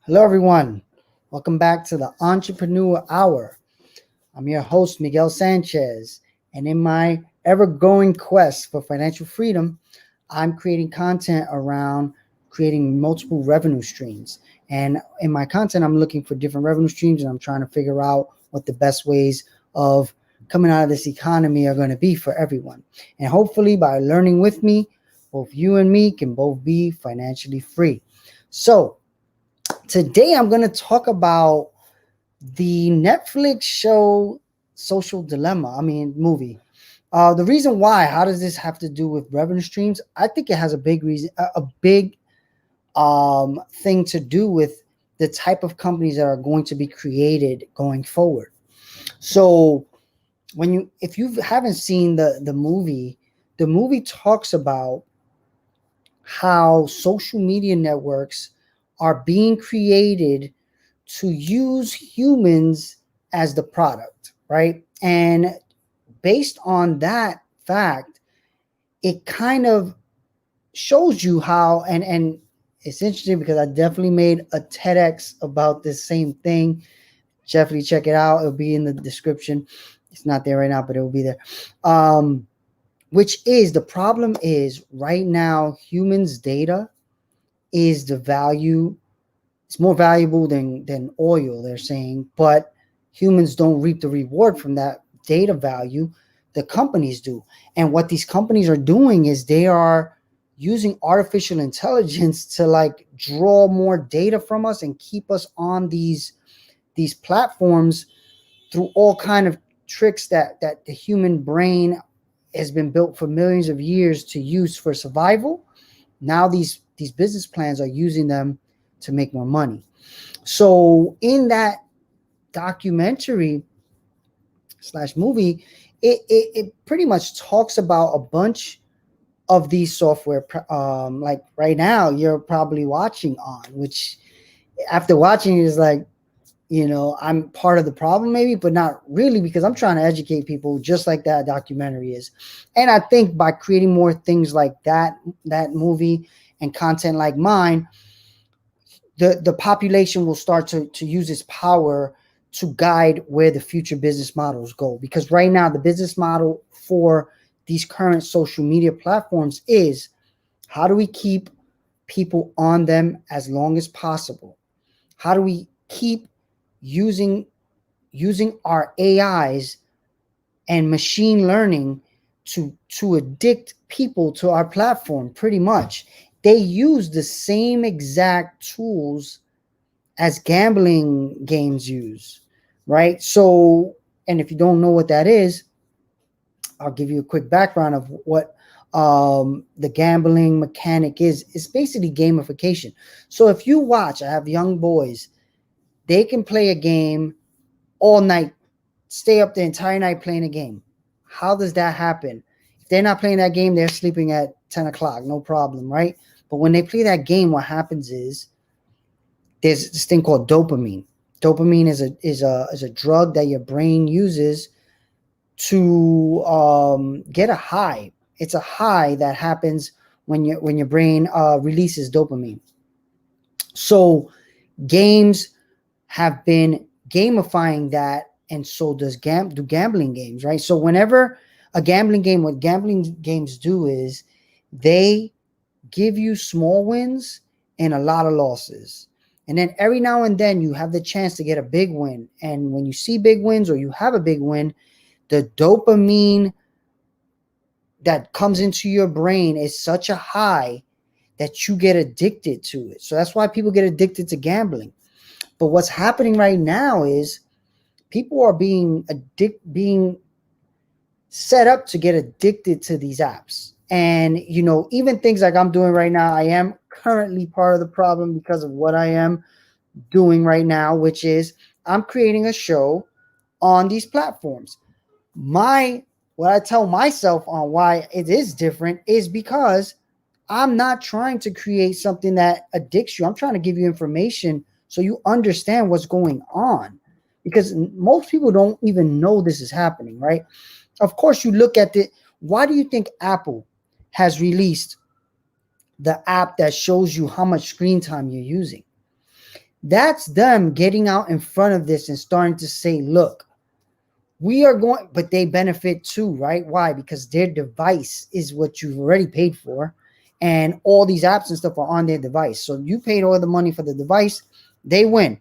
Hello, everyone. Welcome back to the Entrepreneur Hour. I'm your host, Miguel Sanchez, and in my ever growing quest for financial freedom, I'm creating content around creating multiple revenue streams. And in my content, I'm looking for different revenue streams and I'm trying to figure out what the best ways of coming out of this economy are going to be for everyone. And hopefully, by learning with me, both you and me can both be financially free. So, today I'm going to talk about the Netflix show Social Dilemma. Movie. The reason why, how does this have to do with revenue streams? I think it has a big reason, a big thing to do with the type of companies that are going to be created going forward. So if you haven't seen the movie talks about how social media networks are being created to use humans as the product, right? And based on that fact, it kind of shows you how, and it's interesting because I definitely made a TEDx about this same thing. Definitely check it out. It'll be in the description. It's not there right now, but it will be there. Which is the problem is right now, humans' data is the value. It's more valuable than oil, they're saying, but humans don't reap the reward from that data value. The companies do. And what these companies are doing is they are using artificial intelligence to like draw more data from us and keep us on these platforms through all kind of tricks that the human brain has been built for millions of years to use for survival. Now these business plans are using them to make more money. So in that documentary / movie, it pretty much talks about a bunch of these software, like right now you're probably watching on, which after watching it is like, I'm part of the problem maybe, but not really, because I'm trying to educate people just like that documentary is. And I think by creating more things like that movie and content like mine, the population will start to use its power to guide where the future business models go. Because right now, the business model for these current social media platforms is, how do we keep people on them as long as possible? How do we keep using our AIs and machine learning to addict people to our platform? Pretty much they use the same exact tools as gambling games use, right? So, and if you don't know what that is, I'll give you a quick background of what the gambling mechanic is. It's basically gamification. So if you watch, I have young boys, they can play a game all night, stay up the entire night playing a game. How does that happen? If they're not playing that game, they're sleeping at 10 o'clock, no problem, right? But when they play that game, what happens is there's this thing called dopamine. Dopamine is a drug that your brain uses to get a high. It's a high that happens when your brain releases dopamine. So games have been gamifying that, and so do gambling games, right? So whenever a gambling game, what gambling games do is they give you small wins and a lot of losses. And then every now and then you have the chance to get a big win. And when you see big wins or you have a big win, the dopamine that comes into your brain is such a high that you get addicted to it. So that's why people get addicted to gambling. But what's happening right now is people are being set up to get addicted to these apps. And, even things like I'm doing right now, I am currently part of the problem because of what I am doing right now, which is I'm creating a show on these platforms. What I tell myself on why it is different is because I'm not trying to create something that addicts you. I'm trying to give you information so you understand what's going on, because most people don't even know this is happening, right? Of course, you look at it. Why do you think Apple has released the app that shows you how much screen time you're using? That's them getting out in front of this and starting to say, look, we are going, but they benefit too, right? Why? Because their device is what you've already paid for, and all these apps and stuff are on their device. So you paid all the money for the device, they win.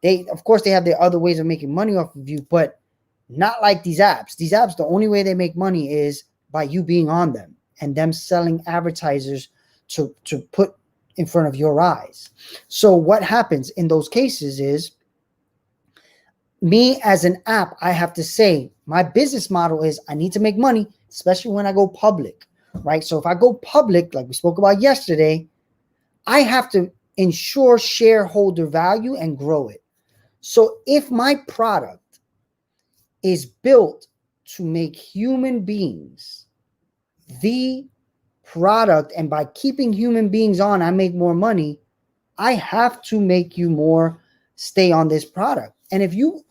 They, of course, they have their other ways of making money off of you, but not like these apps. These apps, the only way they make money is by you being on them and them selling advertisers to put in front of your eyes. So what happens in those cases is, me as an app, I have to say my business model is I need to make money, especially when I go public, right? So if I go public, like we spoke about yesterday, I have to ensure shareholder value and grow it. So if my product is built to make human beings the product, and by keeping human beings on, I make more money, I have to make you more stay on this product. And if you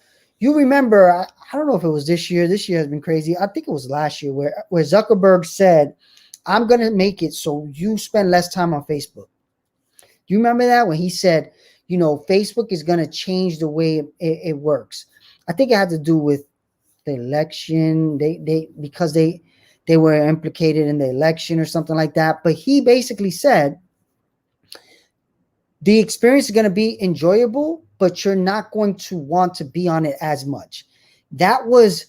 remember, I don't know if it was this year has been crazy. I think it was last year where Zuckerberg said, I'm going to make it so you spend less time on Facebook. Do you remember that, when he said, you know, Facebook is going to change the way it works? I think it had to do with the election. Because they were implicated in the election or something like that. But he basically said the experience is going to be enjoyable, but you're not going to want to be on it as much. That was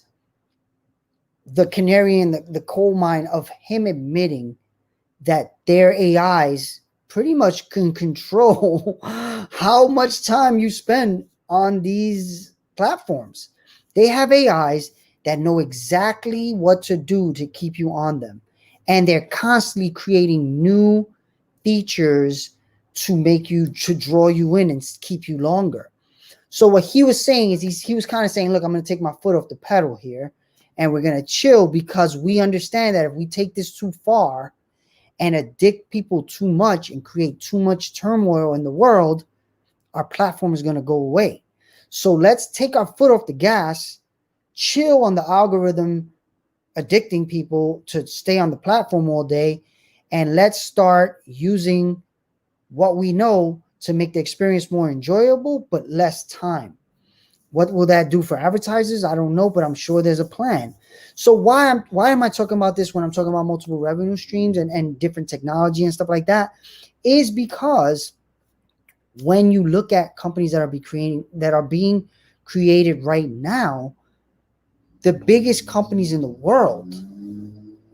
the canary in the coal mine of him admitting that their AIs pretty much can control how much time you spend on these platforms. They have AIs that know exactly what to do to keep you on them. And they're constantly creating new features to make you, to draw you in and keep you longer. So what he was saying is he was kind of saying, look, I'm going to take my foot off the pedal here and we're going to chill, because we understand that if we take this too far and addict people too much and create too much turmoil in the world, our platform is going to go away. So let's take our foot off the gas, chill on the algorithm addicting people to stay on the platform all day, and let's start using what we know to make the experience more enjoyable, but less time. What will that do for advertisers? I don't know, but I'm sure there's a plan. So why am I talking about this when I'm talking about multiple revenue streams and different technology and stuff like that? Is because when you look at companies that are being created right now, the biggest companies in the world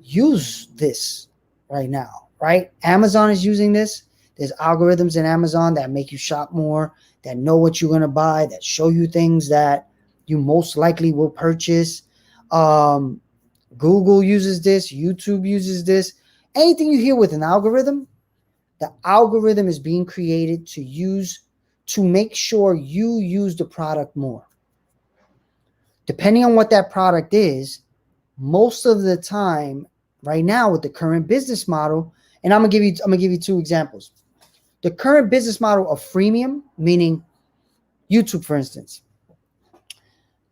use this right now, right? Amazon is using this. There's algorithms in Amazon that make you shop more, that know what you're going to buy, that show you things that you most likely will purchase. Google uses this. YouTube uses this. Anything you hear with an algorithm, the algorithm is being created to make sure you use the product more. Depending on what that product is, most of the time right now with the current business model, and I'm gonna give you two examples. The current business model of freemium, meaning YouTube, for instance.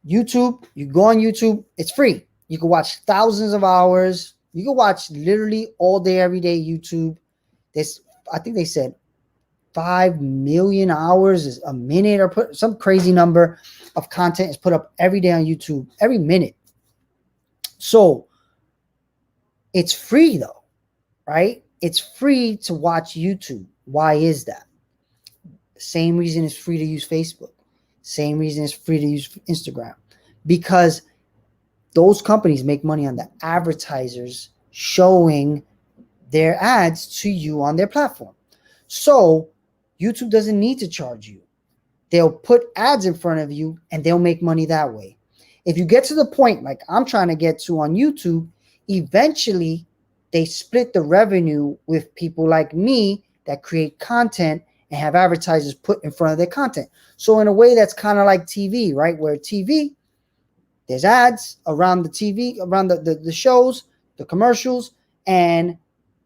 YouTube, you go on YouTube, it's free. You can watch thousands of hours. You can watch literally all day, every day YouTube. I think they said 5 million hours is a minute, or put some crazy number of content is put up every day on YouTube, every minute. So it's free though, right? It's free to watch YouTube. Why is that? The same reason it's free to use Facebook. Same reason it's free to use Instagram. Because those companies make money on the advertisers showing their ads to you on their platform. So YouTube doesn't need to charge you. They'll put ads in front of you and they'll make money that way. If you get to the point like I'm trying to get to on YouTube, eventually they split the revenue with people like me that create content and have advertisers put in front of their content. So in a way, that's kind of like TV, right? Where TV, there's ads around the TV, around the shows, the commercials, and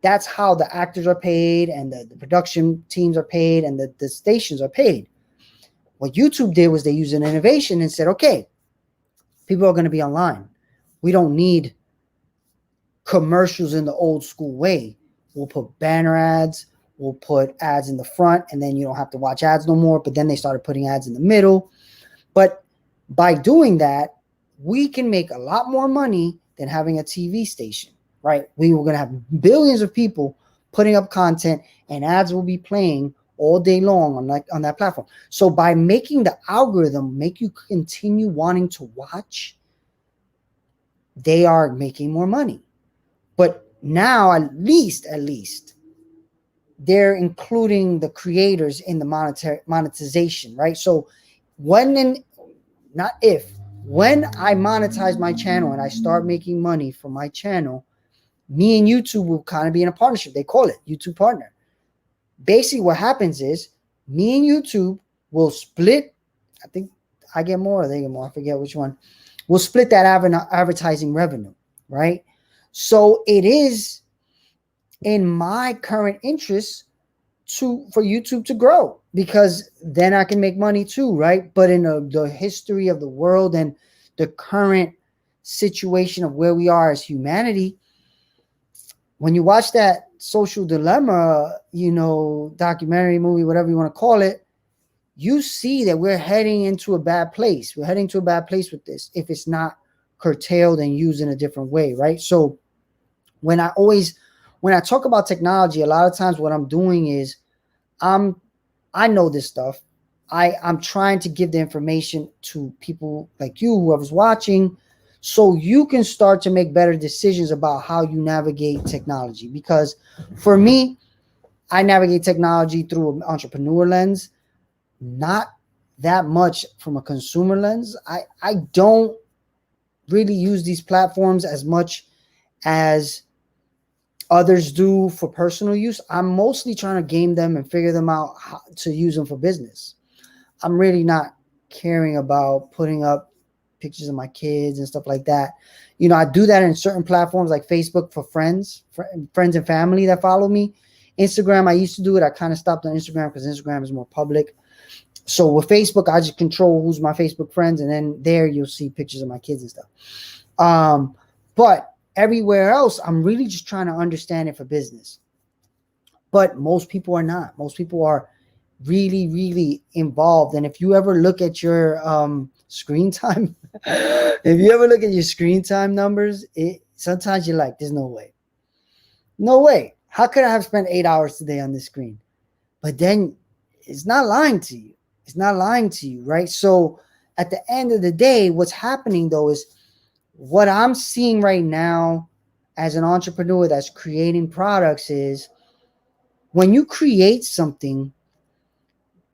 that's how the actors are paid and the production teams are paid and the stations are paid. What YouTube did was they used an innovation and said, okay, people are going to be online. We don't need commercials in the old school way. We'll put banner ads. will put ads in the front, and then you don't have to watch ads no more. But then they started putting ads in the middle. But by doing that, we can make a lot more money than having a TV station, right? We were going to have billions of people putting up content, and ads will be playing all day long on that platform. So by making the algorithm make you continue wanting to watch, they are making more money. But now at least they're including the creators in the monetization, right? So when I monetize my channel and I start making money from my channel, me and YouTube will kind of be in a partnership. They call it YouTube partner. Basically what happens is me and YouTube will split. I think I get more or they get more. I forget which one. We'll split that advertising revenue, right? So it is in my current interest for YouTube to grow, because then I can make money too, right? But in the history of the world and the current situation of where we are as humanity, when you watch that Social Dilemma, documentary, movie, whatever you want to call it, you see that we're heading into a bad place. We're heading to a bad place with this if it's not curtailed and used in a different way, right? So when I talk about technology, a lot of times what I'm doing is I know this stuff. I'm trying to give the information to people like you, whoever's watching, so you can start to make better decisions about how you navigate technology. Because for me, I navigate technology through an entrepreneur lens, not that much from a consumer lens. I don't really use these platforms as much as others do for personal use. I'm mostly trying to game them and figure them out how to use them for business. I'm really not caring about putting up pictures of my kids and stuff like that. I do that in certain platforms like Facebook for friends and family that follow me. Instagram, I used to do it. I kind of stopped on Instagram because Instagram is more public. So with Facebook, I just control who's my Facebook friends, and then there you'll see pictures of my kids and stuff. But everywhere else, I'm really just trying to understand it for business. But most people are not. Most people are really, really involved. And if you ever look at your screen time, numbers, sometimes you're like, there's no way. No way. How could I have spent 8 hours today on this screen? But then it's not lying to you. It's not lying to you, right? So at the end of the day, what's happening though is what I'm seeing right now as an entrepreneur that's creating products is when you create something,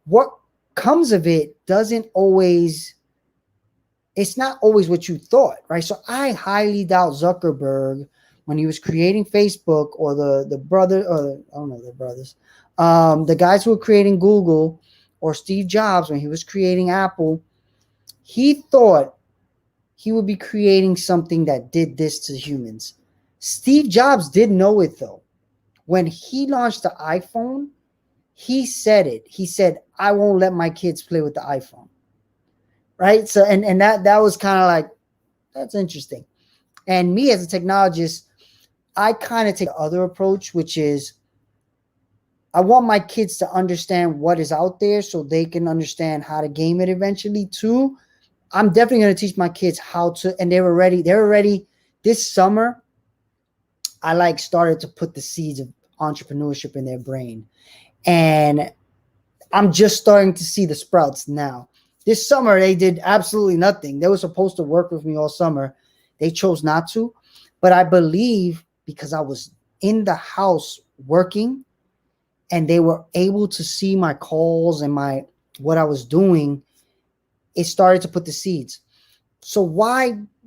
what comes of it it's not always what you thought, right? So I highly doubt Zuckerberg when he was creating Facebook, or the brothers, the guys who were creating Google, or Steve Jobs when he was creating Apple, he thought he would be creating something that did this to humans. Steve Jobs did know it though. When he launched the iPhone, he said it. He said, I won't let my kids play with the iPhone. Right? So, and that was kind of like, that's interesting. And me as a technologist, I kind of take the other approach, which is I want my kids to understand what is out there so they can understand how to game it eventually too. I'm definitely going to teach my kids how to, and they're already this summer. I started to put the seeds of entrepreneurship in their brain, and I'm just starting to see the sprouts now. This summer, they did absolutely nothing. They were supposed to work with me all summer. They chose not to, but I believe because I was in the house working and they were able to see my calls and what I was doing, it started to put the seeds. So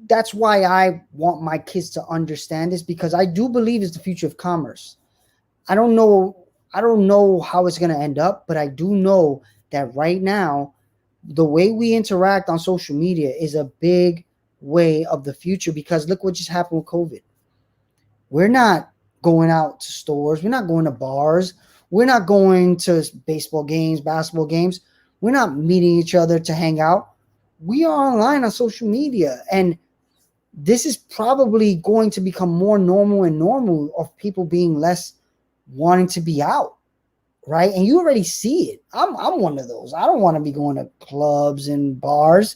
that's why I want my kids to understand this, because I do believe it's the future of commerce. I don't know how it's going to end up, but I do know that right now, the way we interact on social media is a big way of the future, because look what just happened with COVID. We're not going out to stores. We're not going to bars. We're not going to baseball games, basketball games. We're not meeting each other to hang out. We are online on social media. And this is probably going to become more normal of people being less wanting to be out. right? And you already see it. I'm one of those. I don't want to be going to clubs and bars.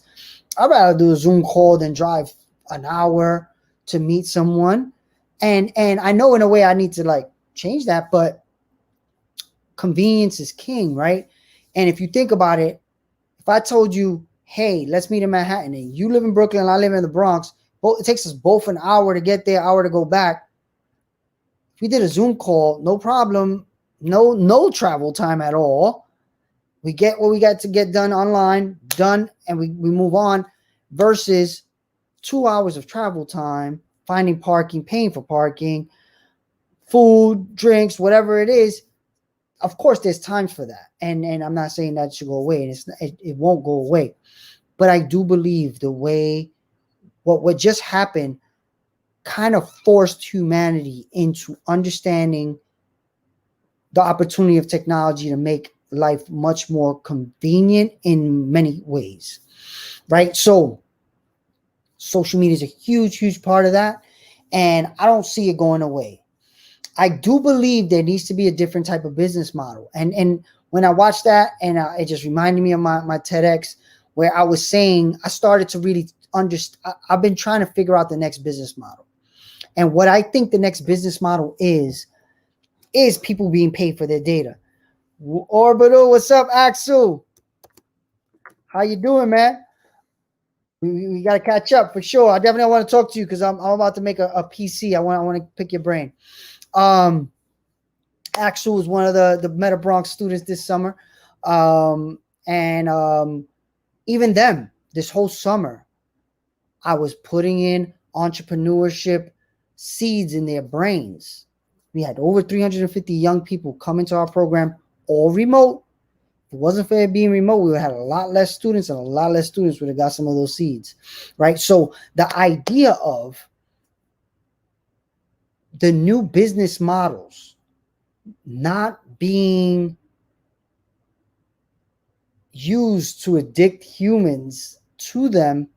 I'd rather do a Zoom call than drive an hour to meet someone. And I know in a way I need to like change that, but convenience is king, right? And if you think about it, if I told you, hey, let's meet in Manhattan, and you live in Brooklyn and I live in the Bronx, it takes us both an hour to get there, hour to go back. If we did a Zoom call, no problem, no travel time at all. We get what we got to get done online, done, and we move on, versus 2 hours of travel time, finding parking, paying for parking, food, drinks, whatever it is. Of course, there's times for that. And I'm not saying that should go away, and it won't go away. But I do believe the way what just happened kind of forced humanity into understanding the opportunity of technology to make life much more convenient in many ways, right? So social media is a huge part of that, and I don't see it going away. I do believe there needs to be a different type of business model. And when I watched that, and it just reminded me of my TEDx, where I was saying I started to really understand. I've been trying to figure out the next business model. And what I think the next business model is people being paid for their data. Orbital, what's up, Axel? How you doing, man? We got to catch up for sure. I definitely want to talk to you because I'm about to make a PC. I want to pick your brain. Axel was one of the Meta Bronx students this summer. Even them, this whole summer, I was putting in entrepreneurship seeds in their brains. We had over 350 young people come into our program, all remote. If it wasn't for it being remote, we would have had a lot less students, and a lot less students would have got some of those seeds, right? So the idea of the new business models not being used to addict humans to them,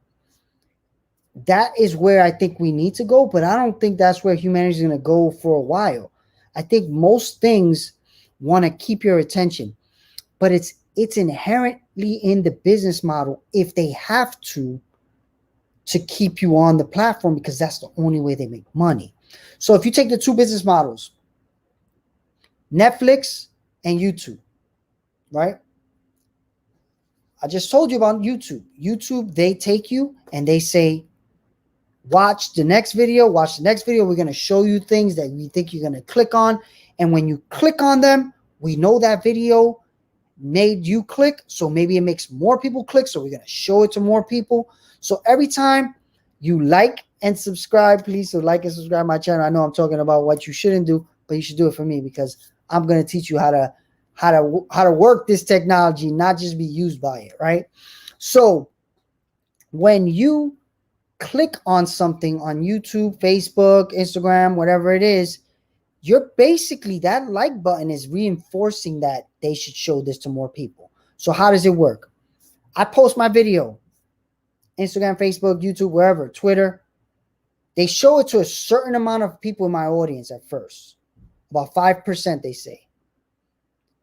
that is where I think we need to go. But I don't think that's where humanity is going to go for a while. I think most things want to keep your attention, but it's inherently in the business model if they have to keep you on the platform, because that's the only way they make money. So if you take the two business models, Netflix and YouTube, right? I just told you about YouTube. YouTube, they take you and they say, watch the next video, We're going to show you things that we think you're going to click on. And when you click on them, we know that video made you click. So maybe it makes more people click. So we're going to show it to more people. So every time you like and subscribe, please, so like and subscribe my channel. I know I'm talking about what you shouldn't do, but you should do it for me, because I'm going to teach you how to work this technology, not just be used by it, right? So when you click on something on YouTube, Facebook, Instagram, whatever it is, you're basically, that like button is reinforcing that they should show this to more people. So how does it work? I post my video, Instagram, Facebook, YouTube, wherever, Twitter. They show it to a certain amount of people in my audience at first, about 5%, they say.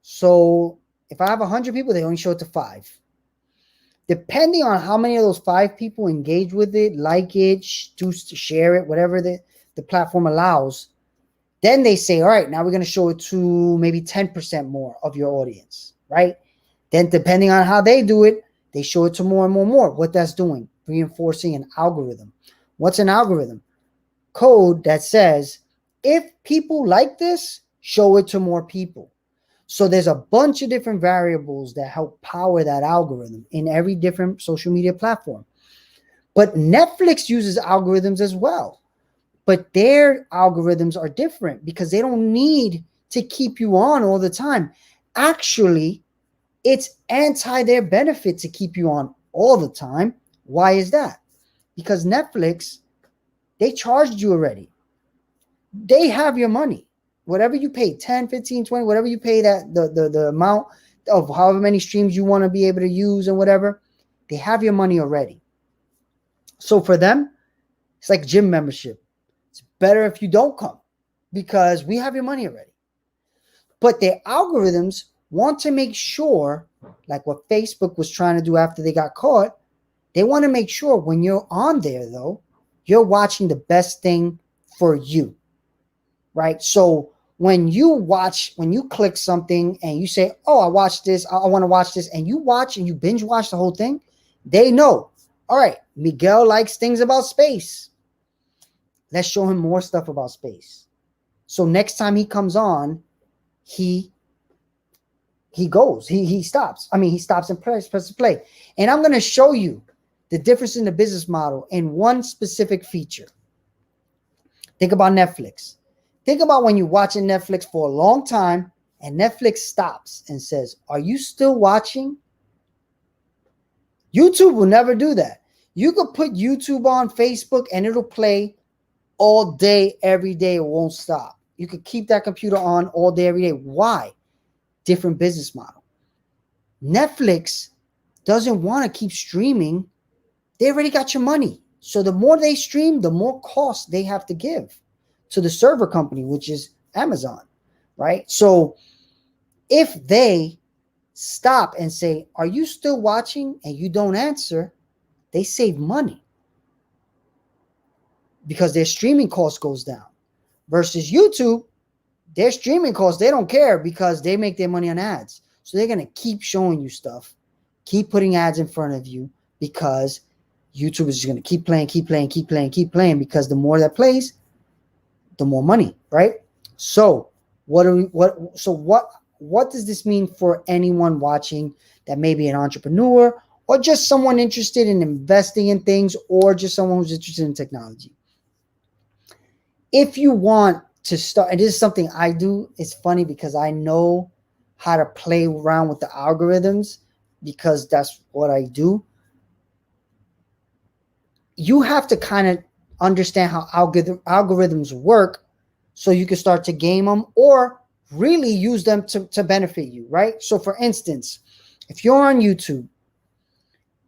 So if I have 100 people, they only show it to 5. Depending on how many of those 5 people engage with it, like it, share it, whatever the platform allows, then they say, all right, now we're going to show it to maybe 10% more of your audience, right? Then depending on how they do it, they show it to more and more. What that's doing, reinforcing an algorithm. What's an algorithm? Code that says, if people like this, show it to more people. So there's a bunch of different variables that help power that algorithm in every different social media platform. But Netflix uses algorithms as well. But their algorithms are different because they don't need to keep you on all the time. Actually, it's anti their benefit to keep you on all the time. Why is that? Because Netflix, they charged you already. They have your money. Whatever you pay, 10, 15, 20, whatever you pay, that the amount of however many streams you want to be able to use and whatever, they have your money already. So for them, it's like gym membership. It's better if you don't come because we have your money already. But their algorithms want to make sure, like what Facebook was trying to do after they got caught, they want to make sure when you're on there, though, you're watching the best thing for you, right? So when you click something and you say, oh, I watched this, I want to watch this, and you watch and you binge watch the whole thing, they know, all right, Miguel likes things about space. Let's show him more stuff about space. So next time he comes on, he stops. He stops and presses play. And I'm going to show you the difference in the business model in one specific feature. Think about Netflix. Think about when you're watching Netflix for a long time and Netflix stops and says, are you still watching? YouTube will never do that. You could put YouTube on Facebook and it'll play all day, every day. It won't stop. You could keep that computer on all day, every day. Why? Different business model. Netflix doesn't want to keep streaming. They already got your money. So the more they stream, the more cost they have to give to the server company, which is Amazon, right? So if they stop and say, are you still watching? And you don't answer, they save money because their streaming cost goes down. Versus YouTube, their streaming costs, they don't care because they make their money on ads. So they're going to keep showing you stuff, keep putting ads in front of you because YouTube is just going to keep playing because the more that plays, the more money, right? So what does this mean for anyone watching that may be an entrepreneur or just someone interested in investing in things or just someone who's interested in technology? If you want to start, and this is something I do, it's funny because I know how to play around with the algorithms because that's what I do. You have to kind of understand how algorithms work so you can start to game them or really use them to benefit you, right? So for instance, if you're on YouTube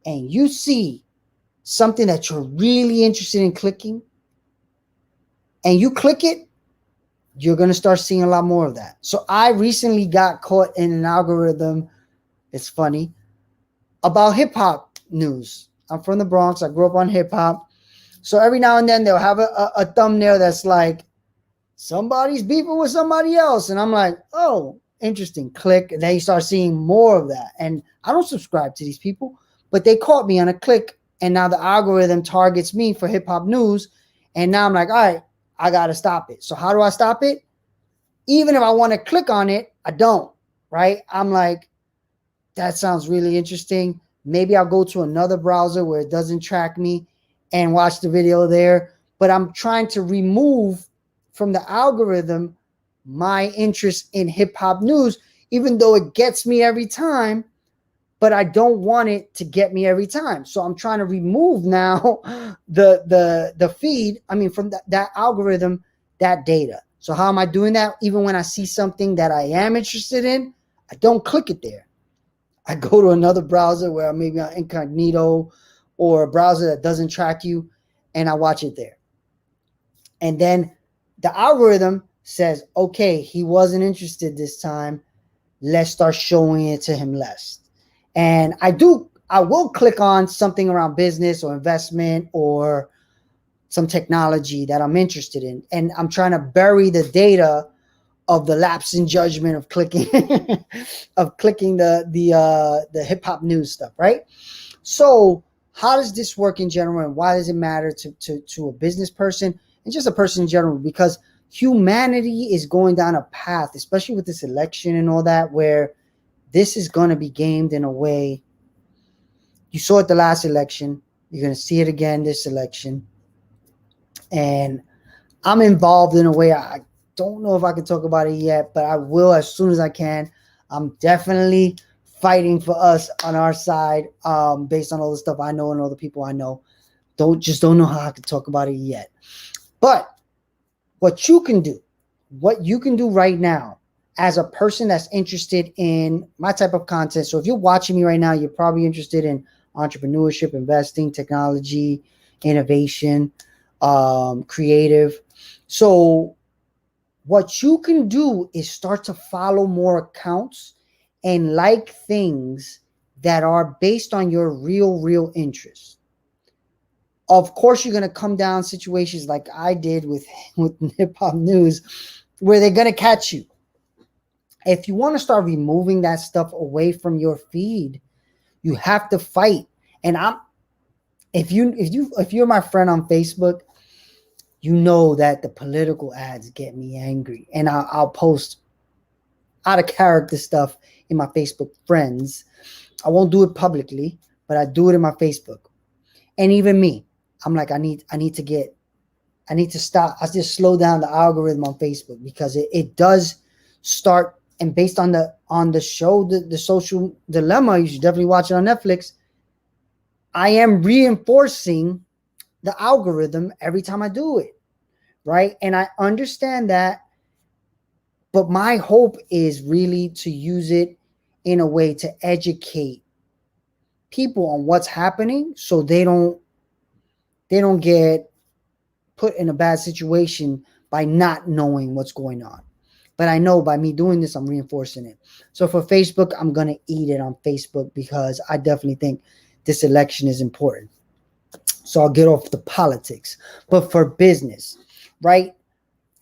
and you see something that you're really interested in clicking and you click it, you're going to start seeing a lot more of that. So I recently got caught in an algorithm, it's funny, about hip hop news. I'm from the Bronx. I grew up on hip hop. So every now and then they'll have a thumbnail that's like, somebody's beefing with somebody else. And I'm like, oh, interesting. Click. And then you start seeing more of that. And I don't subscribe to these people, but they caught me on a click. And now the algorithm targets me for hip hop news. And now I'm like, all right, I got to stop it. So how do I stop it? Even if I want to click on it, I don't, right? I'm like, that sounds really interesting. Maybe I'll go to another browser where it doesn't track me and watch the video there. But I'm trying to remove from the algorithm my interest in hip hop news, even though it gets me every time, but I don't want it to get me every time. So I'm trying to remove now the feed, from that algorithm, that data. So how am I doing that? Even when I see something that I am interested in, I don't click it there. I go to another browser where maybe on incognito or a browser that doesn't track you, and I watch it there. And then the algorithm says, okay, he wasn't interested this time. Let's start showing it to him less. And I will click on something around business or investment or some technology that I'm interested in. And I'm trying to bury the data of the lapse in judgment of clicking the hip hop news stuff, right? So how does this work in general, and why does it matter to a business person and just a person in general? Because humanity is going down a path, especially with this election and all that, where this is going to be gamed in a way. You saw it the last election. You're going to see it again this election. And I'm involved in a way. I don't know if I can talk about it yet, but I will as soon as I can. I'm definitely fighting for us on our side, based on all the stuff I know and all the people I know. Don't know how I can talk about it yet. But what you can do right now as a person that's interested in my type of content. So if you're watching me right now, you're probably interested in entrepreneurship, investing, technology, innovation, creative. So what you can do is start to follow more accounts and like things that are based on your real interests. Of course, you're going to come down situations like I did with Hip Hop News, where they're going to catch you. If you want to start removing that stuff away from your feed, you have to fight. And if you're my friend on Facebook, you know that the political ads get me angry, and I'll post out of character stuff in my Facebook friends. I won't do it publicly, but I do it in my Facebook. And even me, I'm like, I need to stop. I just slow down the algorithm on Facebook, because it does start. And based on the show, the Social Dilemma, you should definitely watch it on Netflix. I am reinforcing the algorithm every time I do it, right? And I understand that, but my hope is really to use it in a way to educate people on what's happening, so they don't get put in a bad situation by not knowing what's going on. But I know by me doing this, I'm reinforcing it. So for Facebook, I'm going to eat it on Facebook, because I definitely think this election is important. So I'll get off the politics. But for business, right?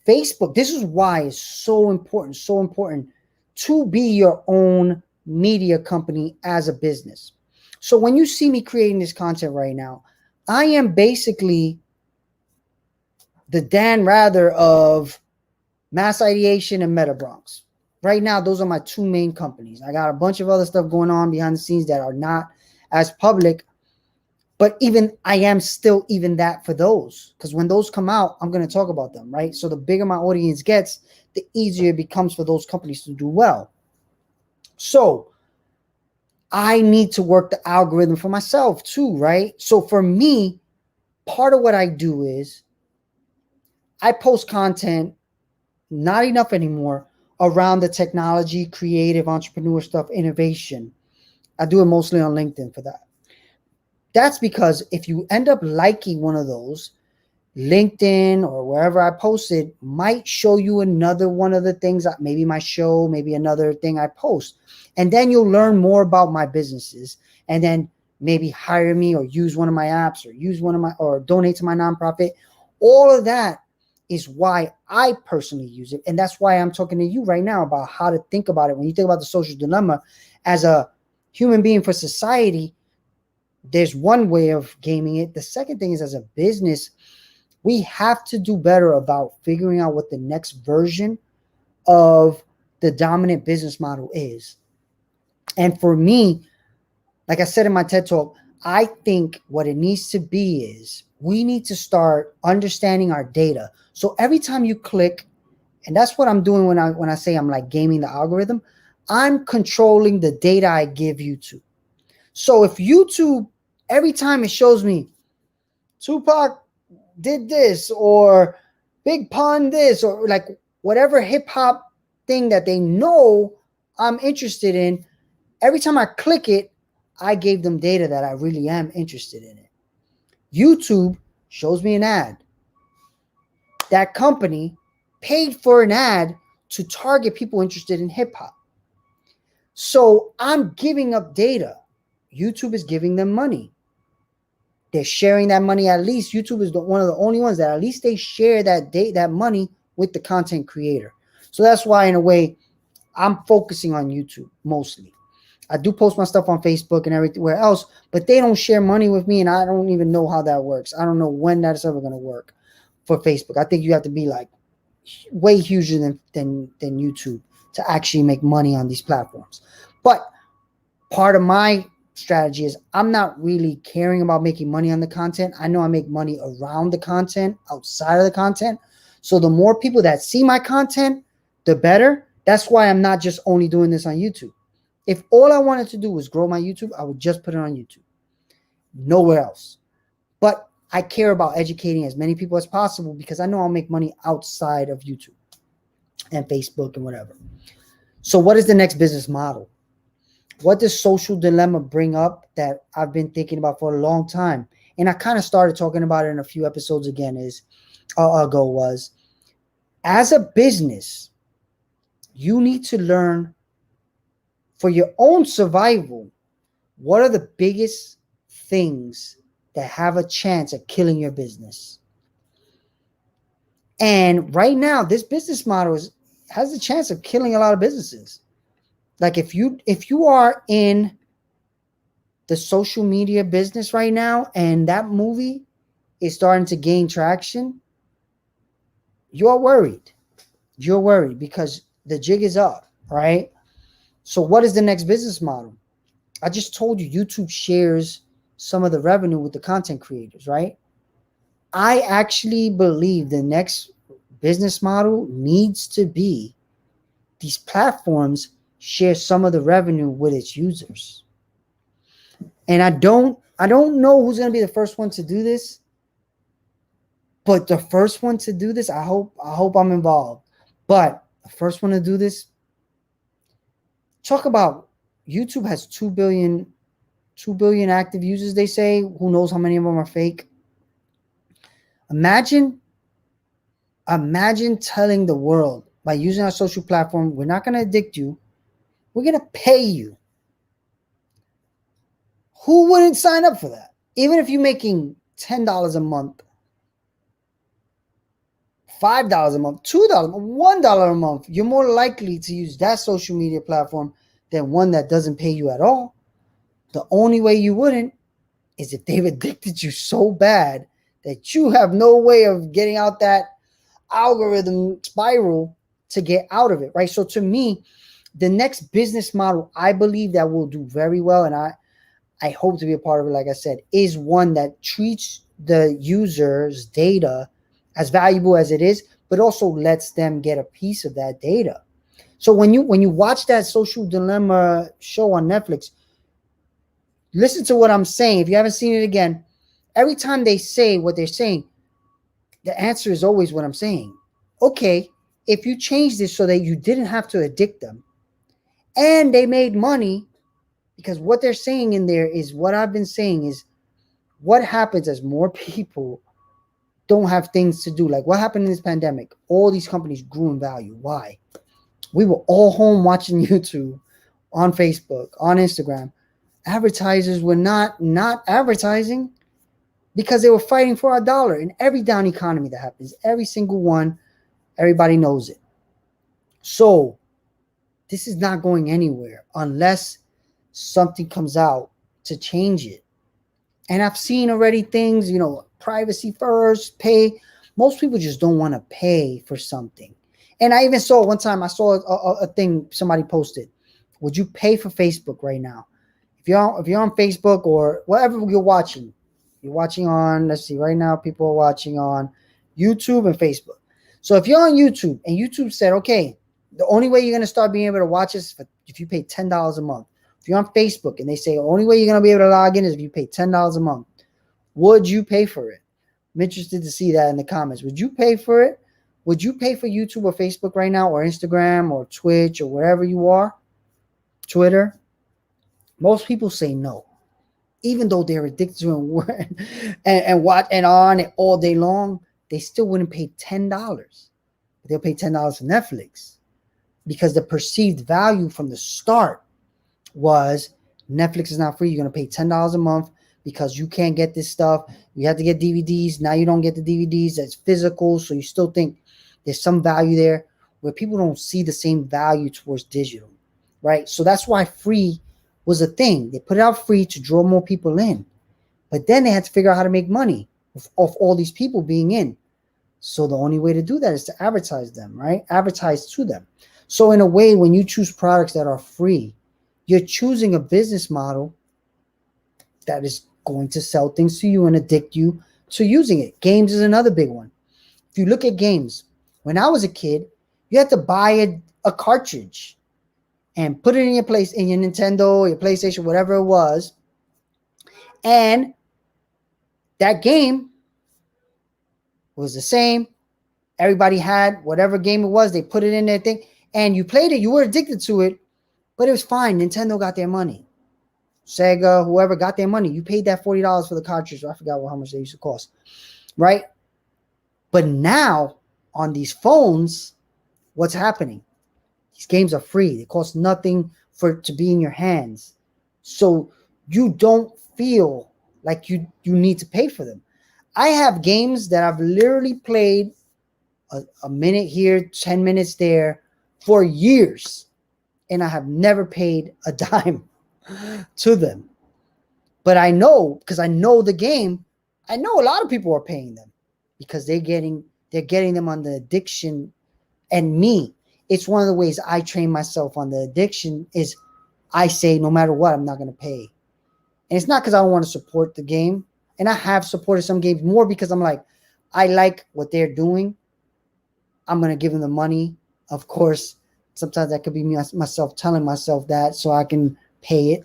Facebook, this is why it's so important to be your own media company as a business. So when you see me creating this content right now, I am basically the Dan Rather of Mass Ideation and MetaBronx. Right now, those are my two main companies. I got a bunch of other stuff going on behind the scenes that are not as public, but even I am still even that for those, because when those come out, I'm going to talk about them, right? So the bigger my audience gets, the easier it becomes for those companies to do well. So I need to work the algorithm for myself too, right? So for me, part of what I do is I post content, not enough anymore, around the technology, creative, entrepreneur stuff, innovation. I do it mostly on LinkedIn for that. That's because if you end up liking one of those, LinkedIn or wherever I posted might show you another one of the things, maybe my show, maybe another thing I post. And then you'll learn more about my businesses, and then maybe hire me or use one of my apps or donate to my nonprofit. All of that is why I personally use it. And that's why I'm talking to you right now about how to think about it. When you think about the social dilemma as a human being for society, there's one way of gaming it. The second thing is, as a business, we have to do better about figuring out what the next version of the dominant business model is. And for me, like I said in my TED Talk, I think what it needs to be is we need to start understanding our data. So every time you click, and that's what I'm doing when I say I'm like gaming the algorithm, I'm controlling the data I give YouTube. So if YouTube, every time it shows me Tupac did this, or Big Pun this, or like whatever hip hop thing that they know I'm interested in, every time I click it, I gave them data that I really am interested in it. YouTube shows me an ad. That company paid for an ad to target people interested in hip hop. So I'm giving up data. YouTube is giving them money. They're sharing that money. At least YouTube is one of the only ones that at least they share that money with the content creator. So that's why, in a way, I'm focusing on YouTube mostly. I do post my stuff on Facebook and everywhere else, but they don't share money with me, and I don't even know how that works. I don't know when that's ever going to work for Facebook. I think you have to be like way huger than YouTube to actually make money on these platforms. But part of my strategy is I'm not really caring about making money on the content. I know I make money around the content, outside of the content. So the more people that see my content, the better. That's why I'm not just only doing this on YouTube. If all I wanted to do was grow my YouTube, I would just put it on YouTube. Nowhere else. But I care about educating as many people as possible, because I know I'll make money outside of YouTube and Facebook and whatever. So what is the next business model? What does Social Dilemma bring up that I've been thinking about for a long time? And I kind of started talking about it in a few episodes ago, was As a business, you need to learn for your own survival, what are the biggest things that have a chance of killing your business? And right now, this business model has a chance of killing a lot of businesses. Like if you are in the social media business right now and that movie is starting to gain traction, you're worried. You're worried because the jig is up, right? So what is the next business model? I just told you YouTube shares some of the revenue with the content creators, right? I actually believe the next business model needs to be these platforms share some of the revenue with its users. And I don't know who's going to be the first one to do this, but the first one to do this, I hope I'm involved. But the first one to do this, talk about YouTube has 2 billion active users, they say. Who knows how many of them are fake? Imagine telling the world, by using our social platform, we're not going to addict you. We're going to pay you. Who wouldn't sign up for that? Even if you're making $10 a month, $5 a month, $2, $1 a month, you're more likely to use that social media platform than one that doesn't pay you at all. The only way you wouldn't is if they've addicted you so bad that you have no way of getting out that algorithm spiral to get out of it, right? So to me, the next business model I believe that will do very well, and I hope to be a part of it, like I said, is one that treats the user's data as valuable as it is, but also lets them get a piece of that data. So when you watch that Social Dilemma show on Netflix, listen to what I'm saying. If you haven't seen it again, every time they say what they're saying, the answer is always what I'm saying. Okay, if you change this so that you didn't have to addict them and they made money, because what they're saying in there is what I've been saying is what happens as more people don't have things to do. Like what happened in this pandemic? All these companies grew in value. Why? We were all home watching YouTube, on Facebook, on Instagram. Advertisers were not advertising because they were fighting for our dollar. In every down economy that happens, every single one, everybody knows it. So this is not going anywhere unless something comes out to change it. And I've seen already things, privacy first, pay. Most people just don't want to pay for something. And I even saw one time, I saw a thing somebody posted. Would you pay for Facebook right now? If you're on Facebook or whatever you're watching on, let's see, right now people are watching on YouTube and Facebook. So if you're on YouTube and YouTube said, okay, the only way you're going to start being able to watch this is if you pay $10 a month. If you're on Facebook and they say the only way you're going to be able to log in is if you pay $10 a month, would you pay for it? I'm interested to see that in the comments. Would you pay for it? Would you pay for YouTube or Facebook right now, or Instagram or Twitch or wherever you are? Twitter? Most people say no, even though they're addicted to it and watch and on it all day long. They still wouldn't pay $10. They'll pay $10 for Netflix because the perceived value from the start was Netflix is not free. You're going to pay $10 a month because you can't get this stuff. You have to get DVDs. Now you don't get the DVDs. That's physical. So you still think there's some value there, where people don't see the same value towards digital, right? So that's why free was a thing. They put it out free to draw more people in. But then they had to figure out how to make money off all these people being in. So the only way to do that is to advertise them, right? Advertise to them. So in a way, when you choose products that are free, you're choosing a business model that is going to sell things to you and addict you to using it. Games is another big one. If you look at games, when I was a kid, you had to buy a cartridge and put it in your Nintendo, your PlayStation, whatever it was. And that game was the same. Everybody had whatever game it was. They put it in their thing. And you played it. You were addicted to it. But it was fine. Nintendo got their money. Sega, whoever got their money. You paid that $40 for the cartridge. I forgot how much they used to cost. Right? But now, on these phones, what's happening? These games are free. They cost nothing for it to be in your hands. So you don't feel like you need to pay for them. I have games that I've literally played a minute here, 10 minutes there for years, and I have never paid a dime to them. But I know, because I know the game, I know a lot of people are paying them because they're getting them on the addiction. And me, it's one of the ways I train myself on the addiction is I say, no matter what, I'm not going to pay. And it's not because I don't want to support the game. And I have supported some games more because I'm like, I like what they're doing. I'm going to give them the money. Of course, sometimes that could be me, myself telling myself that so I can pay it.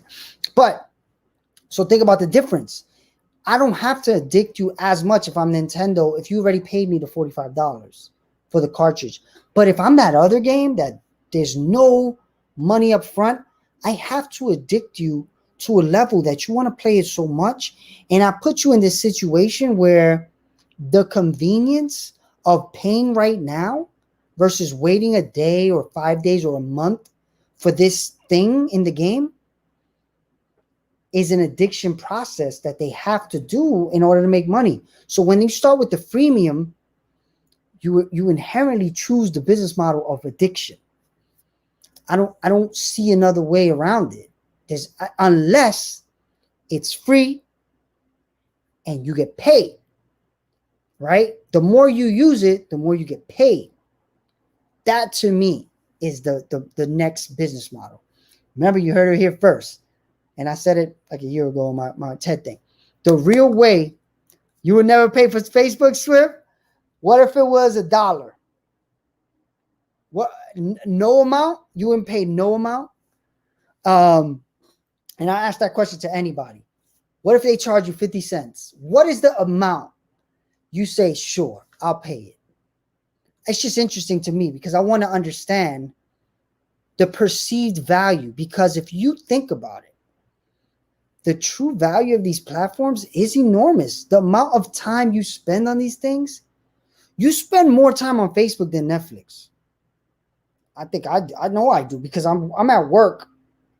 But so think about the difference. I don't have to addict you as much if I'm Nintendo, if you already paid me the $45 for the cartridge. But if I'm that other game that there's no money up front, I have to addict you to a level that you want to play it so much. And I put you in this situation where the convenience of paying right now versus waiting a day or 5 days or a month for this thing in the game is an addiction process that they have to do in order to make money. So when you start with the freemium, you inherently choose the business model of addiction. I don't see another way around it. Unless it's free and you get paid, right? The more you use it, the more you get paid. That to me is the next business model. Remember, you heard it here first. And I said it like a year ago on my TED thing. The real way you would never pay for Facebook, Swift. What if it was $1? What? No amount? You wouldn't pay no amount? And I asked that question to anybody. What if they charge you 50 cents? What is the amount? You say, sure, I'll pay it. It's just interesting to me because I want to understand the perceived value. Because if you think about it, the true value of these platforms is enormous. The amount of time you spend on these things, you spend more time on Facebook than Netflix. I think I know I do because I'm at work.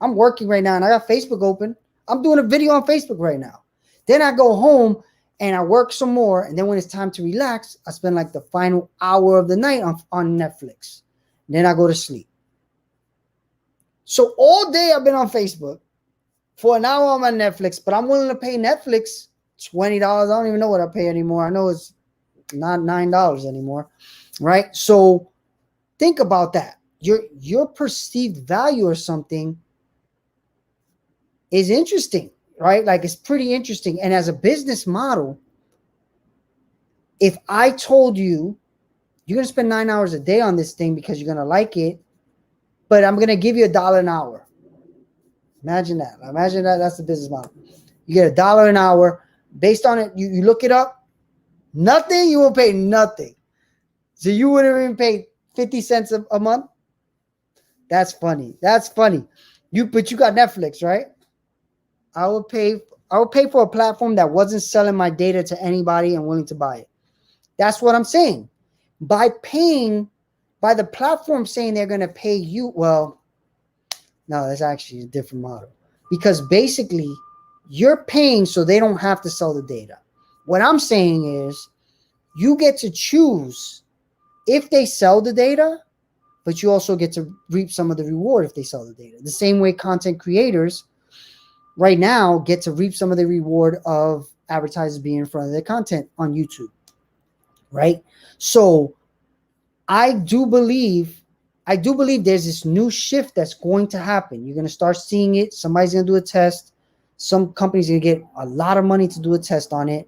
I'm working right now and I got Facebook open. I'm doing a video on Facebook right now. Then I go home and I work some more. And then when it's time to relax, I spend like the final hour of the night on Netflix. And then I go to sleep. So all day I've been on Facebook. For an hour on my Netflix, but I'm willing to pay Netflix $20. I don't even know what I pay anymore. I know it's not $9 anymore, right? So think about that. Your perceived value or something is interesting, right? Like it's pretty interesting. And as a business model, if I told you you're going to spend 9 hours a day on this thing because you're going to like it, but I'm going to give you $1 an hour. Imagine that. Imagine that. That's the business model. You get $1 an hour. Based on it, you look it up. Nothing. You will pay nothing. So you wouldn't even pay 50 cents a month. That's funny. That's funny. But you got Netflix, right? I would pay for a platform that wasn't selling my data to anybody and willing to buy it. That's what I'm saying. By the platform saying they're going to pay you, well, no, that's actually a different model because basically you're paying so they don't have to sell the data. What I'm saying is you get to choose if they sell the data, but you also get to reap some of the reward if they sell the data. The same way content creators right now get to reap some of the reward of advertisers being in front of their content on YouTube, right? So I do believe there's this new shift that's going to happen. You're going to start seeing it. Somebody's going to do a test. Some companies are going to get a lot of money to do a test on it.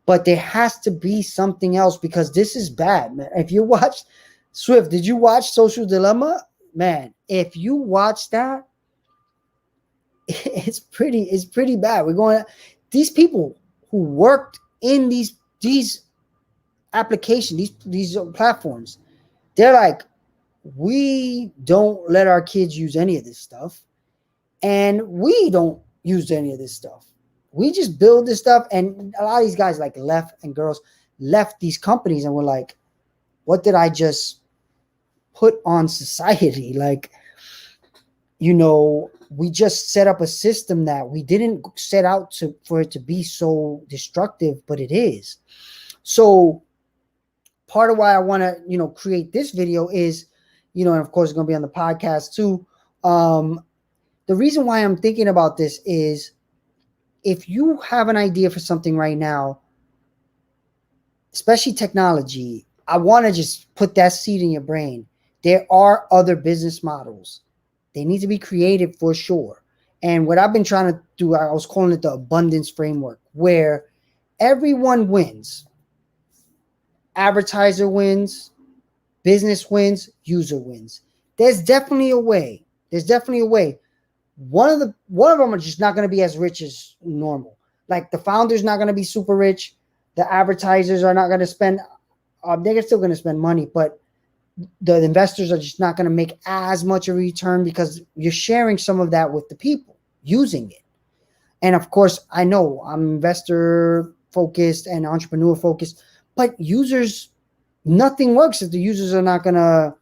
But there has to be something else because this is bad, man. If you watch Swift, did you watch Social Dilemma? Man, if you watch that, it's pretty bad. These people who worked in these applications, these platforms, they're like, we don't let our kids use any of this stuff. And we don't use any of this stuff. We just build this stuff. And a lot of these guys and girls left these companies and were like, what did I just put on society? Like, we just set up a system that we didn't set out for it to be so destructive, but it is. So part of why I want to, create this video is, and of course it's going to be on the podcast too. The reason why I'm thinking about this is, if you have an idea for something right now, especially technology, I want to just put that seed in your brain. There are other business models. They need to be created for sure. And what I've been trying to do, I was calling it the abundance framework, where everyone wins. Advertiser wins, business wins, user wins. There's definitely a way. One of them are just not going to be as rich as normal. Like, the founder's not going to be super rich. The advertisers are not going to spend. They're still going to spend money, but the investors are just not going to make as much a return, because you're sharing some of that with the people using it. And of course, I know I'm investor focused and entrepreneur focused, but users, nothing works if the users are not going to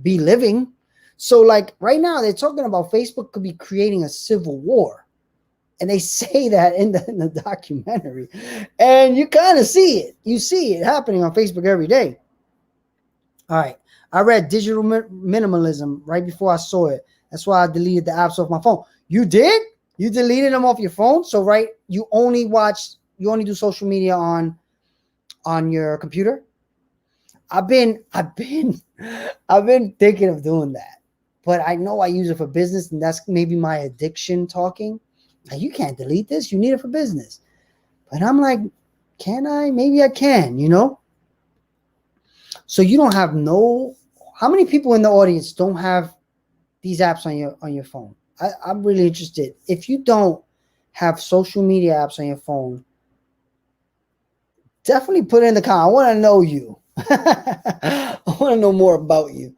be living. So like right now, they're talking about Facebook could be creating a civil war. And they say that in the documentary. And you kind of see it. You see it happening on Facebook every day. All right. I read digital minimalism right before I saw it. That's why I deleted the apps off my phone. You did? You deleted them off your phone? So you only do social media on your computer? I've been thinking of doing that. But I know I use it for business, and that's maybe my addiction talking. Like, you can't delete this. You need it for business. But I'm like, can I? Maybe I can, So you don't have how many people in the audience don't have these apps on your phone? I'm really interested. If you don't have social media apps on your phone, definitely put it in the comment. I want to know you. I want to know more about you.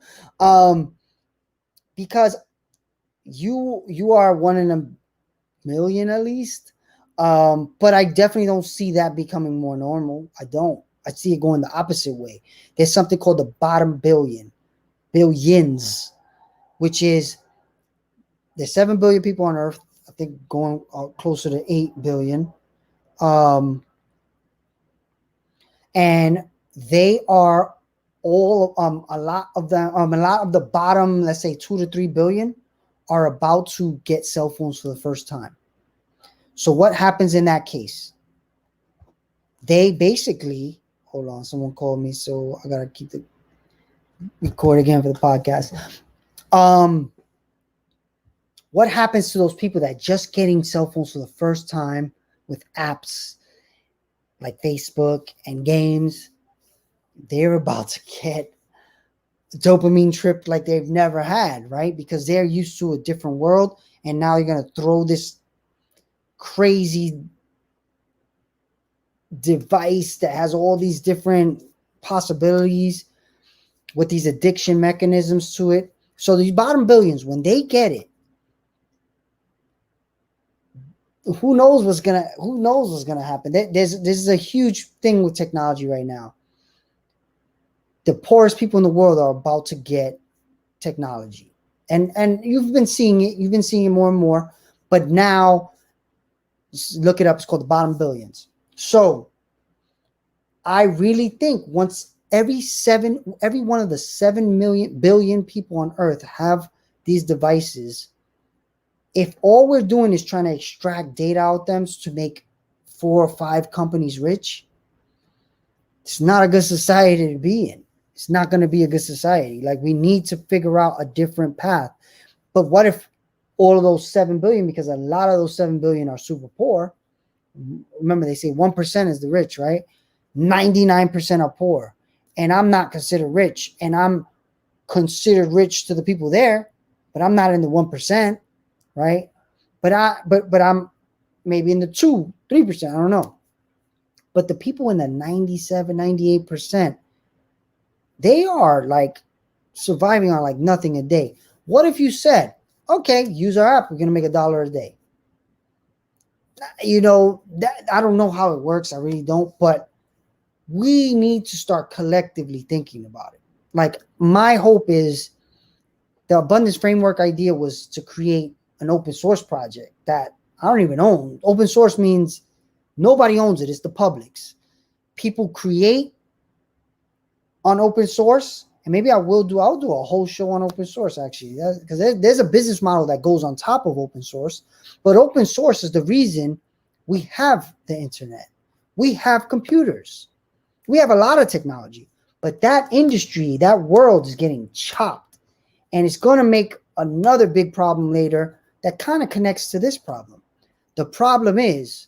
Because you are one in a million at least. But I definitely don't see that becoming more normal. I don't. I see it going the opposite way. There's something called the bottom billions, which is there's 7 billion people on Earth. I think going closer to 8 billion. And they are all a lot of the bottom, let's say 2 to 3 billion, are about to get cell phones for the first time. So what happens in that case? They basically, hold on, someone called me, so I gotta keep the record again for the podcast. What happens to those people that just getting cell phones for the first time with apps like Facebook and games? They're about to get dopamine trip like they've never had, right? Because they're used to a different world, and now you're going to throw this crazy device that has all these different possibilities with these addiction mechanisms to it. So these bottom billions, when they get it, who knows what's gonna happen? This is a huge thing with technology right now. The poorest people in the world are about to get technology, and you've been seeing it more and more. But now, look it up. It's called the bottom billions. So I really think once every one of the 7 billion people on Earth have these devices, if all we're doing is trying to extract data out them to make 4 or 5 companies rich, it's not a good society to be in. It's not going to be a good society. Like, we need to figure out a different path. But what if all of those 7 billion, because a lot of those 7 billion are super poor. Remember, they say 1% is the rich, right? 99% are poor. And I'm not considered rich. And I'm considered rich to the people there, but I'm not in the 1%. Right. But I'm maybe in the 2-3%. I don't know. But the people in the 97-98%, they are like surviving on like nothing a day. What if you said, okay, use our app, we're gonna make $1 a day? That I don't know how it works. I really don't. But we need to start collectively thinking about it. Like, my hope is the abundance framework idea was to create an open source project that I don't even own. Open source means nobody owns it. It's the public's. People create on open source, and maybe I'll do a whole show on open source, actually, because there's a business model that goes on top of open source. But open source is the reason we have the internet. We have computers. We have a lot of technology, but that industry, that world is getting chopped, and it's going to make another big problem later that kind of connects to this problem. The problem is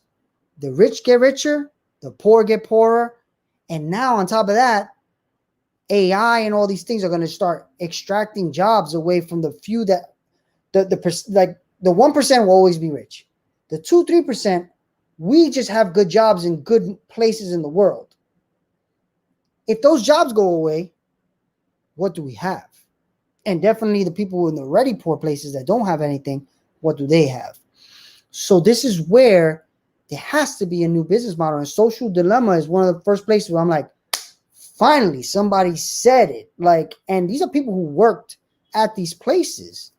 the rich get richer, the poor get poorer, and now on top of that, AI and all these things are going to start extracting jobs away from the few that the 1% will always be rich. The 2-3%, we just have good jobs in good places in the world. If those jobs go away, what do we have? And definitely the people in the already poor places that don't have anything, what do they have? So this is where there has to be a new business model. And Social Dilemma is one of the first places where I'm like, finally, somebody said it. Like, and these are people who worked at these places,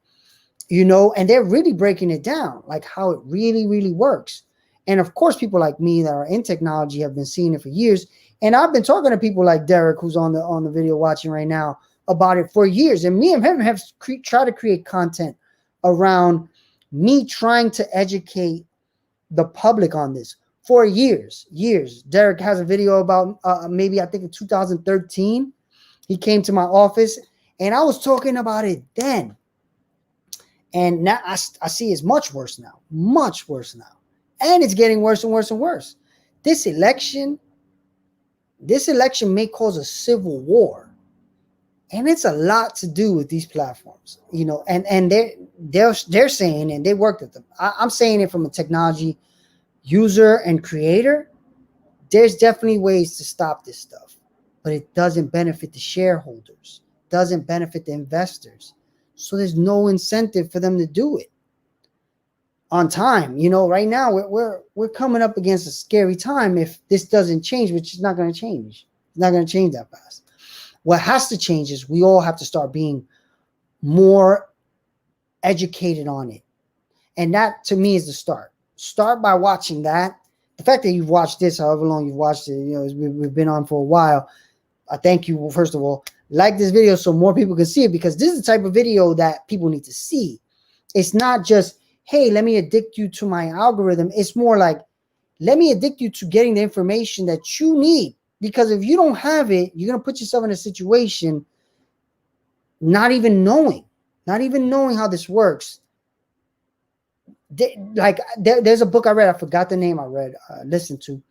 and they're really breaking it down, like how it really, really works. And of course, people like me that are in technology have been seeing it for years. And I've been talking to people like Derek, who's on the video watching right now, about it for years. And me and him have tried to create content around me trying to educate the public on this for years. Derek has a video about maybe I think in 2013. He came to my office and I was talking about it then. And now I see it's much worse now. And it's getting worse and worse and worse. This election may cause a civil war. And it's a lot to do with these platforms, and they're saying, and they worked at them. I'm saying it from a technology user and creator. There's definitely ways to stop this stuff, but it doesn't benefit the shareholders, doesn't benefit the investors. So there's no incentive for them to do it on time. Right now we're coming up against a scary time if this doesn't change, which is not going to change. It's not going to change that fast. What has to change is we all have to start being more educated on it. And that, to me, is the start. Start by watching that. The fact that you've watched this, however long you've watched it, we've been on for a while. I thank you, first of all. Like this video so more people can see it, because this is the type of video that people need to see. It's not just, hey, let me addict you to my algorithm. It's more like, let me addict you to getting the information that you need. Because if you don't have it, you're going to put yourself in a situation not even knowing how this works. There's a book I read. I forgot the name. Listened to.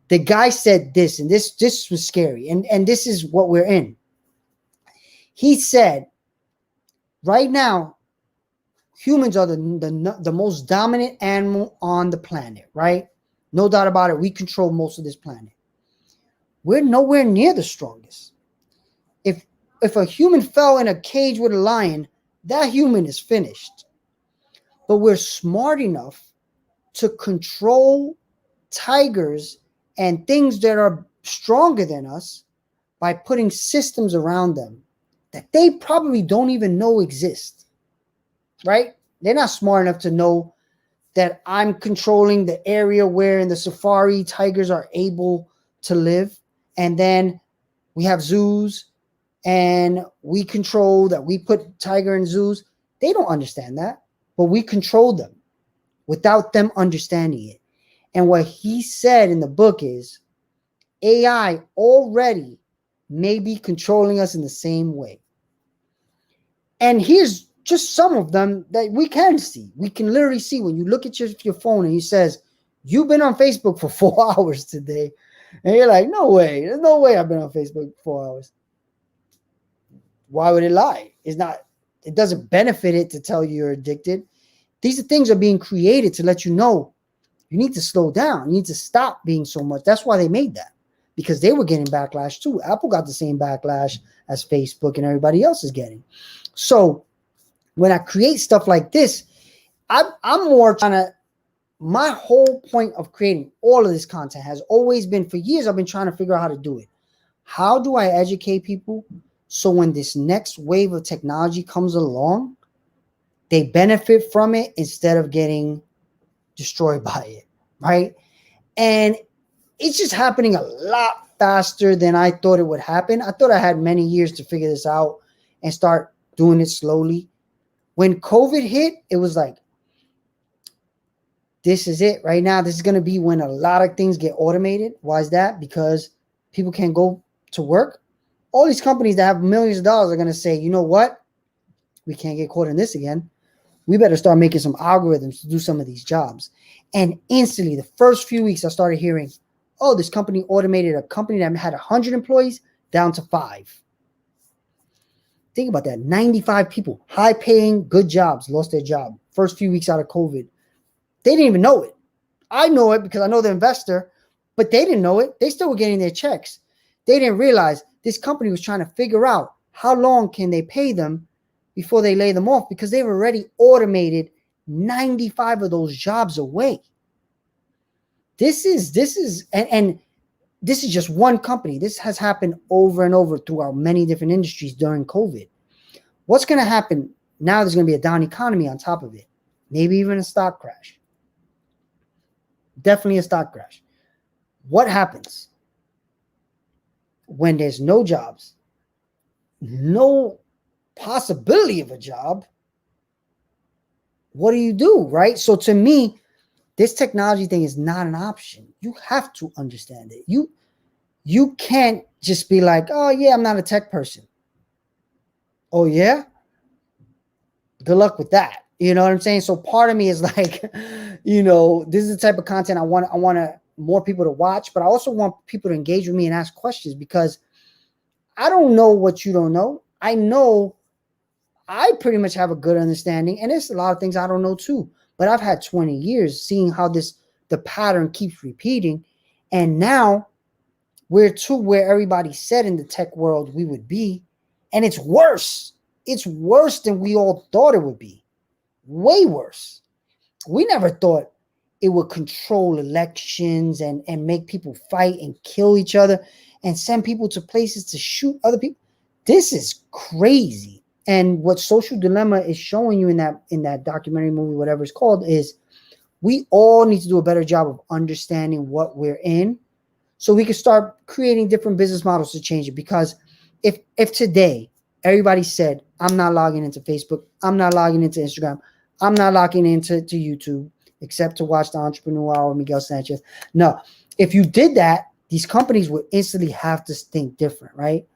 The guy said this, and this was scary. And this is what we're in. He said, right now, humans are the most dominant animal on the planet, right? No doubt about it. We control most of this planet. We're nowhere near the strongest. If a human fell in a cage with a lion, that human is finished. But we're smart enough to control tigers and things that are stronger than us by putting systems around them that they probably don't even know exist, right? They're not smart enough to know that I'm controlling the area where in the safari tigers are able to live. And then we have zoos and we control that. We put tiger in zoos. They don't understand that, but we control them without them understanding it. And what he said in the book is AI already may be controlling us in the same way. And here's just some of them that we can see. We can literally see when you look at your phone and he says, you've been on Facebook for 4 hours today. And you're like, no way. There's no way I've been on Facebook for 4 hours. Why would it lie? It doesn't benefit it to tell you you're addicted. These things are being created to let you know you need to slow down. You need to stop being so much. That's why they made that, because they were getting backlash too. Apple got the same backlash as Facebook and everybody else is getting. So when I create stuff like this, I'm more trying to my whole point of creating all of this content has always been, for years, I've been trying to figure out how to do it. How do I educate people so when this next wave of technology comes along, they benefit from it instead of getting destroyed by it, right? And it's just happening a lot faster than I thought it would happen. I thought I had many years to figure this out and start doing it slowly. When COVID hit, it was like, this is it right now. This is going to be when a lot of things get automated. Why is that? Because people can't go to work. All these companies that have millions of dollars are going to say, you know what? We can't get caught in this again. We better start making some algorithms to do some of these jobs. And instantly, the first few weeks, I started hearing, oh, this company automated a company that had 100 employees down to 5. Think about that. 95 people, high paying, good jobs, lost their job. First few weeks out of COVID. They didn't even know it. I know it because I know the investor, but they didn't know it. They still were getting their checks. They didn't realize this company was trying to figure out how long can they pay them before they lay them off, because they've already automated 95 of those jobs away. This is just one company. This has happened over and over throughout many different industries during COVID. What's going to happen now? There's going to be a down economy on top of it. Maybe even a stock crash. Definitely a stock crash. What happens when there's no jobs, no possibility of a job? What do you do, right? So to me, this technology thing is not an option. You have to understand it. You can't just be like, oh yeah, I'm not a tech person. Oh yeah? Good luck with that. You know what I'm saying? So part of me is like, this is the type of content I want more people to watch, but I also want people to engage with me and ask questions, because I don't know what you don't know. I know I pretty much have a good understanding, and there's a lot of things I don't know too. But I've had 20 years seeing how the pattern keeps repeating, and now we're to where everybody said in the tech world we would be, and it's worse. It's worse than we all thought it would be. Way worse. We never thought it would control elections and make people fight and kill each other and send people to places to shoot other people. This is crazy. And what Social Dilemma is showing you in that documentary movie, whatever it's called, is we all need to do a better job of understanding what we're in so we can start creating different business models to change it. Because if today everybody said, I'm not logging into Facebook, I'm not logging into Instagram, I'm not logging into YouTube, except to watch the Entrepreneur Hour with Miguel Sanchez. No, if you did that, these companies would instantly have to think different, right?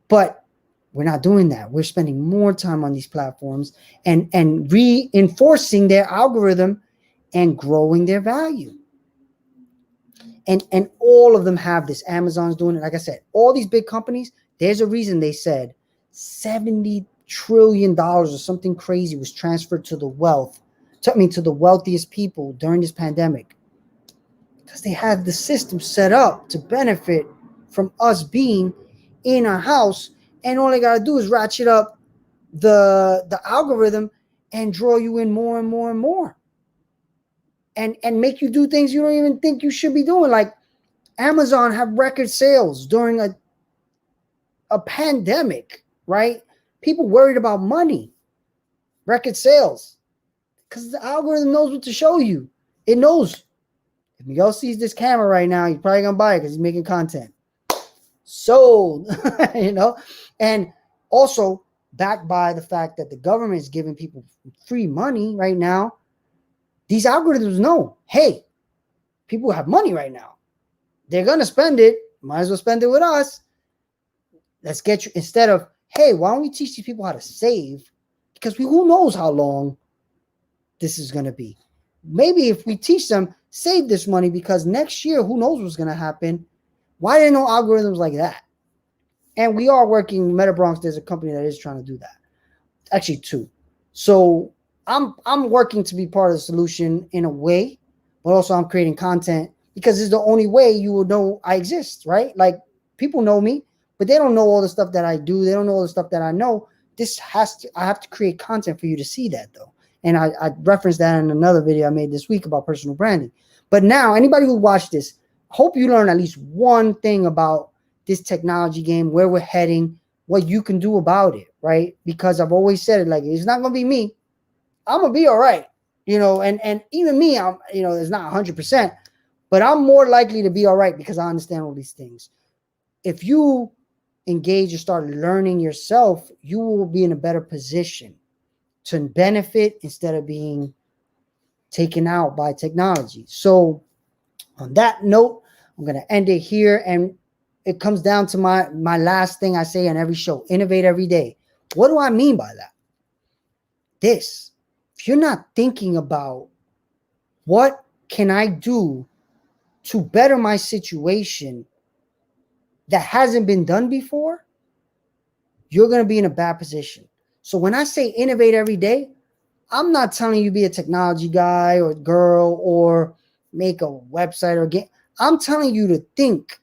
But we're not doing that. We're spending more time on these platforms and reinforcing their algorithm and growing their value. And all of them have this. Amazon's doing it. Like I said, all these big companies, there's a reason they said $70 trillion or something crazy was transferred to the wealthiest people during this pandemic, because they had the system set up to benefit from us being in our house, and all they got to do is ratchet up the algorithm and draw you in more and more and more, and make you do things you don't even think you should be doing. Like Amazon have record sales during a pandemic, right? People worried about money. Record sales. Because the algorithm knows what to show you. It knows. If Miguel sees this camera right now, he's probably going to buy it because he's making content. Sold. And also backed by the fact that the government is giving people free money right now. These algorithms know, hey, people have money right now. They're going to spend it. Might as well spend it with us. Let's get you, instead of, hey, why don't we teach these people how to save? Because who knows how long this is going to be. Maybe if we teach them, save this money, because next year, who knows what's going to happen. Why there are no algorithms like that? And we are working, MetaBronx, there's a company that is trying to do that. Actually, 2. So I'm working to be part of the solution in a way, but also I'm creating content because it's the only way you will know I exist, right? Like, people know me, but they don't know all the stuff that I do. They don't know all the stuff that I know. I have to create content for you to see that, though. And I referenced that in another video I made this week about personal branding. But now, anybody who watched this, hope you learn at least one thing about this technology game, where we're heading, what you can do about it, right? Because I've always said it, like, it's not going to be me. I'm going to be all right. And even me, it's not 100%, but I'm more likely to be all right because I understand all these things. If you engage and start learning yourself, you will be in a better position to benefit instead of being taken out by technology. So on that note, I'm going to end it here. And it comes down to my last thing I say on every show: innovate every day. What do I mean by that? This: if you're not thinking about what can I do to better my situation that hasn't been done before, you're going to be in a bad position. So when I say innovate every day, I'm not telling you be a technology guy or girl or make a website or game. I'm telling you to think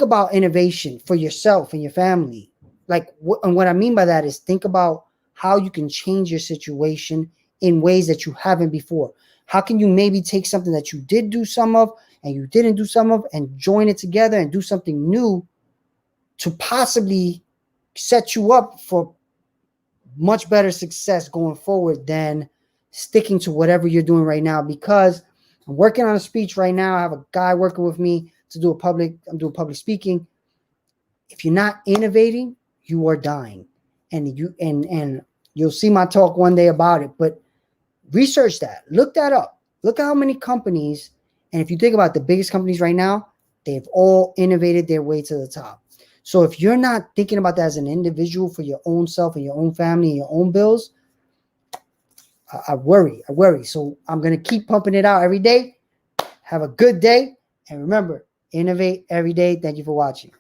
about innovation for yourself and your family. And what I mean by that is think about how you can change your situation in ways that you haven't before. How can you maybe take something that you did do some of and you didn't do some of and join it together and do something new to possibly set you up for much better success going forward than sticking to whatever you're doing right now? Because I'm working on a speech right now. I have a guy working with me to do I'm doing public speaking. If you're not innovating, you are dying. And you'll see my talk one day about it, but research that. Look that up. Look at how many companies, and if you think about the biggest companies right now, they've all innovated their way to the top. So if you're not thinking about that as an individual for your own self and your own family and your own bills, I worry. So I'm going to keep pumping it out every day. Have a good day. And remember, innovate every day. Thank you for watching.